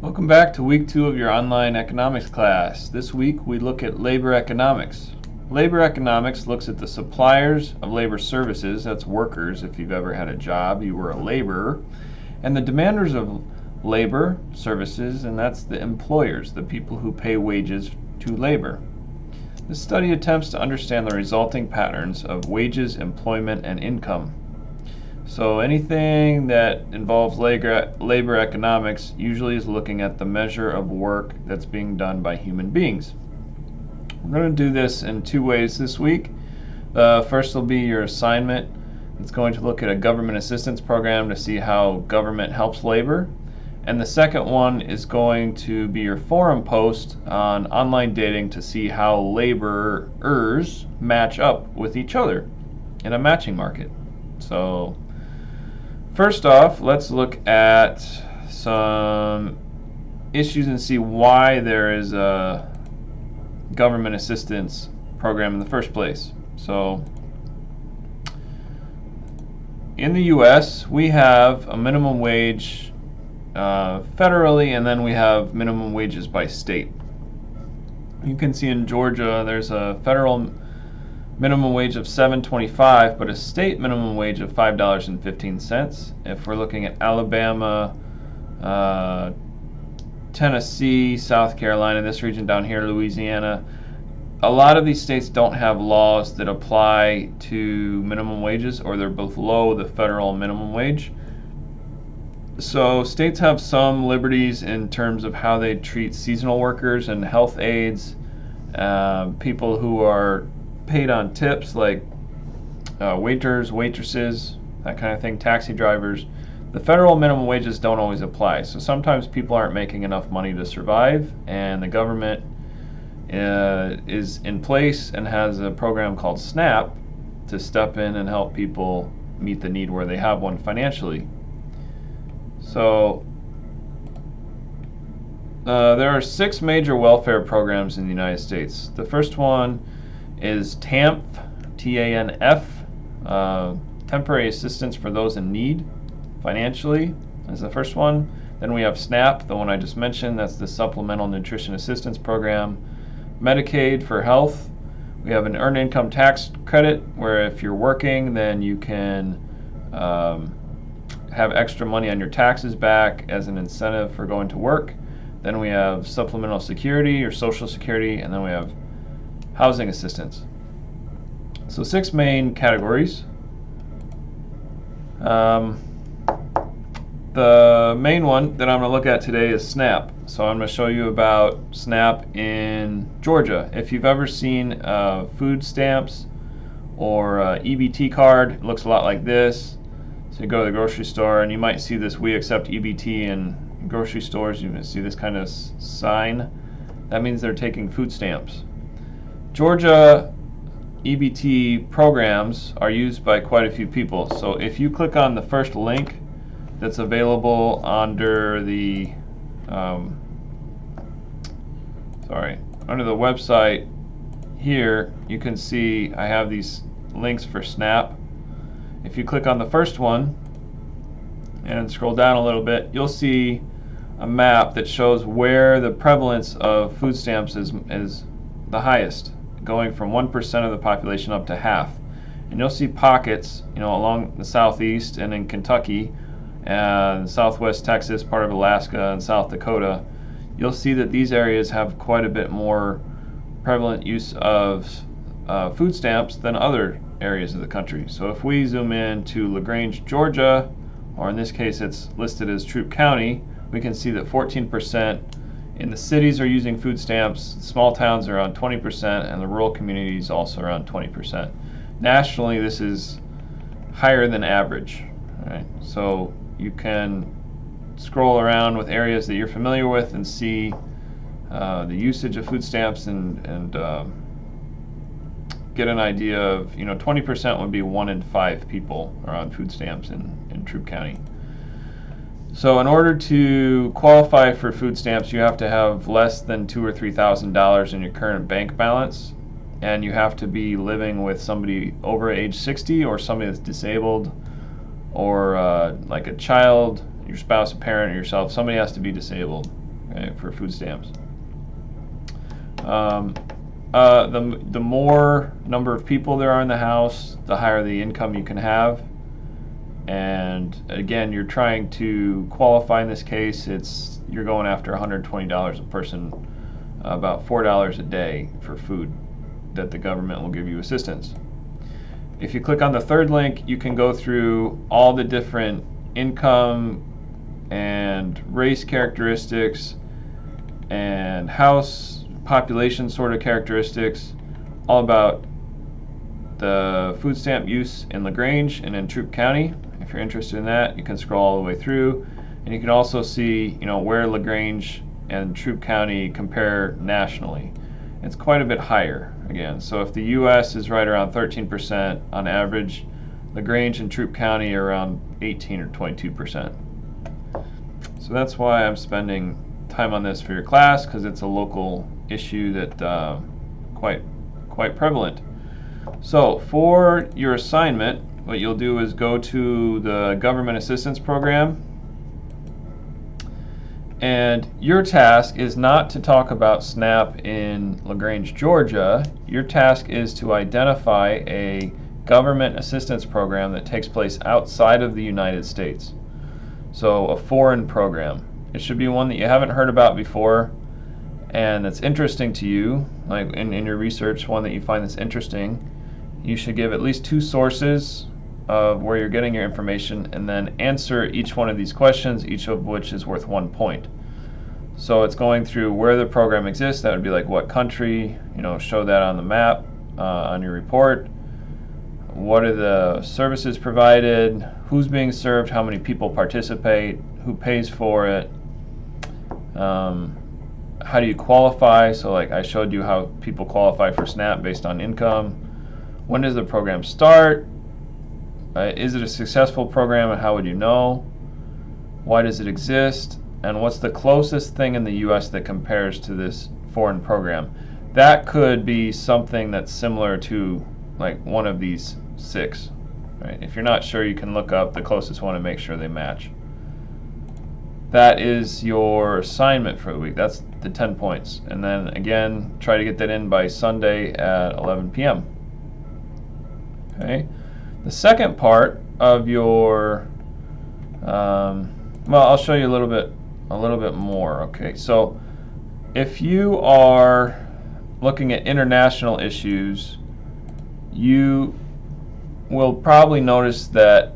Welcome back to week 2 of your online economics class. This week we look at labor economics. Labor economics looks at the suppliers of labor services, that's workers. If you've ever had a job, you were a laborer, and the demanders of labor services, and that's the employers, the people who pay wages to labor. This study attempts to understand the resulting patterns of wages, employment, and income. So anything that involves labor economics usually is looking at the measure of work that's being done by human beings. We're going to do this in 2 ways this week. The first will be your assignment. It's going to look at a government assistance program to see how government helps labor. And the second one is going to be your forum post on online dating to see how laborers match up with each other in a matching market. So first off, let's look at some issues and see why there is a government assistance program in the first place. So in the US, we have a minimum wage federally, and then we have minimum wages by state. You can see in Georgia there's a federal minimum wage of $7.25, but a state minimum wage of $5.15. If we're looking at Alabama, Tennessee, South Carolina, this region down here, Louisiana, a lot of these states don't have laws that apply to minimum wages, or they're below the federal minimum wage. So states have some liberties in terms of how they treat seasonal workers and health aides, people who are paid on tips like waiters, waitresses, that kind of thing, taxi drivers. The federal minimum wages don't always apply, so sometimes people aren't making enough money to survive, and the government is in place and has a program called SNAP to step in and help people meet the need where they have one financially. So there are 6 major welfare programs in the United States. The first one is TANF, T-A-N-F, temporary assistance for those in need financially is the first one. Then we have SNAP, the one I just mentioned, that's the Supplemental Nutrition Assistance Program. Medicaid for health. We have an earned income tax credit, where if you're working, then you can have extra money on your taxes back as an incentive for going to work. Then we have supplemental security or social security, and then we have housing assistance. So 6 main categories. The main one that I'm going to look at today is SNAP. So I'm going to show you about SNAP in Georgia. If you've ever seen food stamps or EBT card, it looks a lot like this. So you go to the grocery store and you might see this "We accept EBT" in grocery stores. You can see this kind of sign. That means they're taking food stamps. Georgia EBT programs are used by quite a few people. So if you click on the first link that's available under the under the website here, you can see I have these links for SNAP. If you click on the first one and scroll down a little bit, you'll see a map that shows where the prevalence of food stamps is the highest, going from 1% of the population up to half. And you'll see pockets, along the southeast and in Kentucky and southwest Texas, part of Alaska, and South Dakota. You'll see that these areas have quite a bit more prevalent use of food stamps than other areas of the country. So if we zoom in to LaGrange, Georgia, or in this case it's listed as Troup County, we can see that 14% in the cities are using food stamps, small towns are around 20%, and the rural communities also around 20%. Nationally, this is higher than average. All right? So you can scroll around with areas that you're familiar with and see the usage of food stamps and get an idea of, 20% would be 1 in 5 people are on food stamps in Troup County. So in order to qualify for food stamps, you have to have less than $2,000 or $3,000 in your current bank balance, and you have to be living with somebody over age 60 or somebody that's disabled, or like a child, your spouse, a parent, or yourself. Somebody has to be disabled. okay, for food stamps. The more number of people there are in the house, the higher the income you can have. And again, you're trying to qualify in this case. You're going after $120 a person, about $4 a day for food that the government will give you assistance. If you click on the third link, you can go through all the different income and race characteristics and house population sort of characteristics, all about the food stamp use in LaGrange and in Troup County. If you're interested in that, you can scroll all the way through, and you can also see, where LaGrange and Troup County compare nationally. It's quite a bit higher again. So if the U.S. is right around 13% on average, LaGrange and Troup County are around 18 or 22%. So that's why I'm spending time on this for your class, because it's a local issue that quite prevalent. So for your assignment, what you'll do is go to the Government Assistance Program, and your task is not to talk about SNAP in LaGrange, Georgia. Your task is to identify a government assistance program that takes place outside of the United States. So a foreign program. It should be one that you haven't heard about before and that's interesting to you, like in your research, one that you find that's interesting. You should give at least 2 sources of where you're getting your information, and then answer each one of these questions, each of which is worth 1 point. So it's going through where the program exists. That would be like what country, show that on the map, on your report. What are the services provided? Who's being served? How many people participate? Who pays for it? How do you qualify? So like I showed you how people qualify for SNAP based on income. When does the program start? Is it a successful program, and how would you know? Why does it exist? And what's the closest thing in the U.S. that compares to this foreign program? That could be something that's similar to like one of these 6. Right? If you're not sure, you can look up the closest one and make sure they match. That is your assignment for the week. That's the 10 points. And then again, try to get that in by Sunday at 11 p.m. Okay. The second part of your, I'll show you a little bit more. Okay, so if you are looking at international issues, you will probably notice that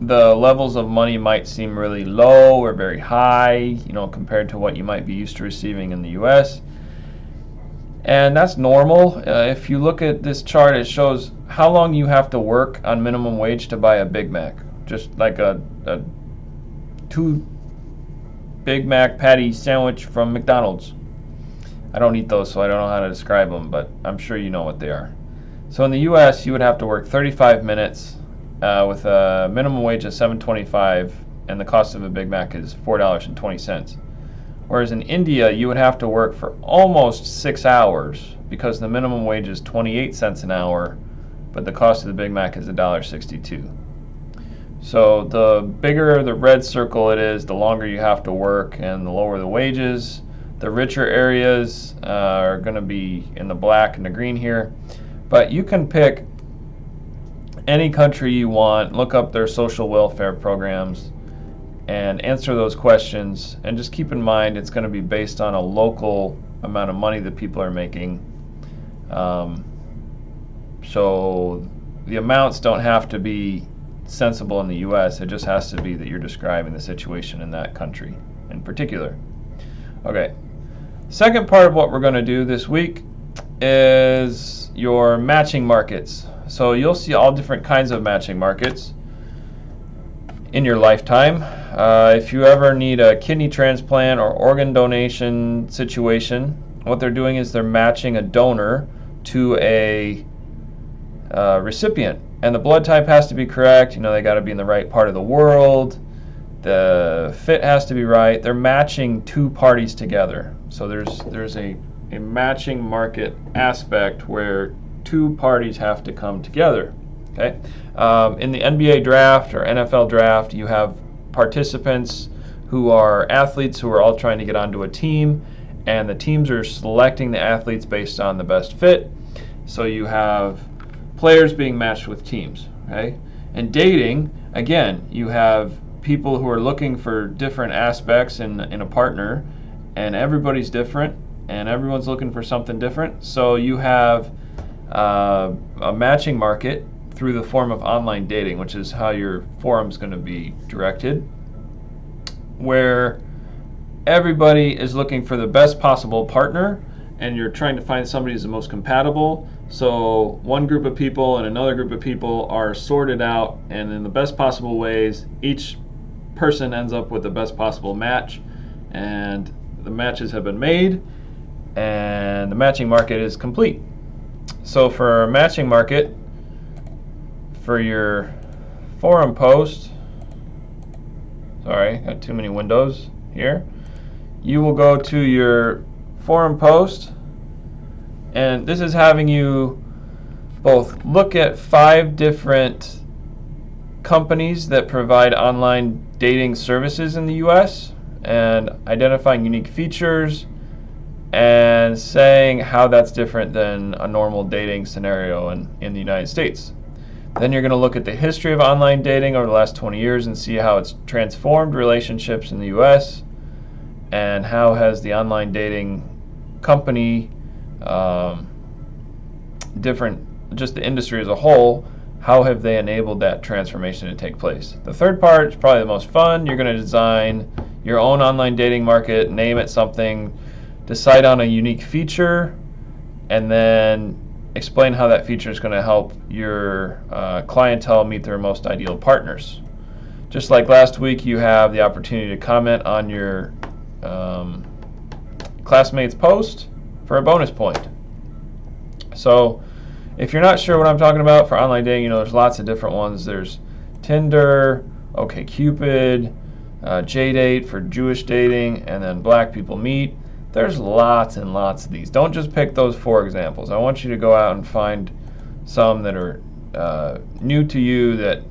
the levels of money might seem really low or very high, compared to what you might be used to receiving in the U.S. And that's normal. If you look at this chart, it shows how long you have to work on minimum wage to buy a Big Mac. Just like a 2 Big Mac patty sandwich from McDonald's. I don't eat those, so I don't know how to describe them, but I'm sure you know what they are. So in the U.S., you would have to work 35 minutes with a minimum wage of $7.25, and the cost of a Big Mac is $4.20. Whereas in India, you would have to work for almost 6 hours because the minimum wage is 28 cents an hour, but the cost of the Big Mac is $1.62. So the bigger the red circle it is, the longer you have to work and the lower the wages. The richer areas are going to be in the black and the green here. But you can pick any country you want, look up their social welfare programs, and answer those questions. And just keep in mind it's going to be based on a local amount of money that people are making. So the amounts don't have to be sensible in the U.S. It just has to be that you're describing the situation in that country in particular. Okay. Second part of what we're going to do this week is your matching markets. So you'll see all different kinds of matching markets in your lifetime. If you ever need a kidney transplant or organ donation situation, what they're doing is they're matching a donor to a recipient. And the blood type has to be correct. They got to be in the right part of the world. The fit has to be right. They're matching 2 parties together. So there's a matching market aspect where 2 parties have to come together. Okay. In the NBA draft or NFL draft, you have participants who are athletes who are all trying to get onto a team, and the teams are selecting the athletes based on the best fit. So you have players being matched with teams, okay? And dating, again, you have people who are looking for different aspects in a partner, and everybody's different, and everyone's looking for something different. So you have a matching market through the form of online dating, which is how your forum's going to be directed, where everybody is looking for the best possible partner, and you're trying to find somebody who's the most compatible. So one group of people and another group of people are sorted out, and in the best possible ways, each person ends up with the best possible match, and the matches have been made, and the matching market is complete. So for a matching market, for your forum post, sorry, got too many windows here, you will go to your forum post, and this is having you both look at 5 different companies that provide online dating services in the US and identifying unique features and saying how that's different than a normal dating scenario in the United States. Then you're going to look at the history of online dating over the last 20 years and see how it's transformed relationships in the US, and how has the online dating company, just the industry as a whole, how have they enabled that transformation to take place. The third part is probably the most fun. You're going to design your own online dating market, name it something, decide on a unique feature, and then explain how that feature is going to help your clientele meet their most ideal partners. Just like last week, you have the opportunity to comment on your classmates' post for a bonus point. So if you're not sure what I'm talking about for online dating, there's lots of different ones. There's Tinder, OkCupid, JDate for Jewish dating, and then Black People Meet. There's lots and lots of these. Don't just pick those 4 examples. I want you to go out and find some that are new to you that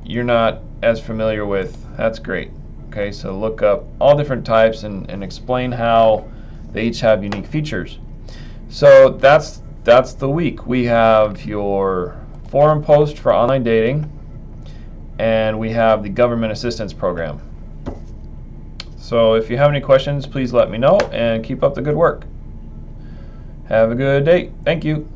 you're not as familiar with. That's great. Okay, so look up all different types and explain how they each have unique features. So that's the week. We have your forum post for online dating, and we have the government assistance program. So if you have any questions, please let me know, and keep up the good work. Have a good day. Thank you.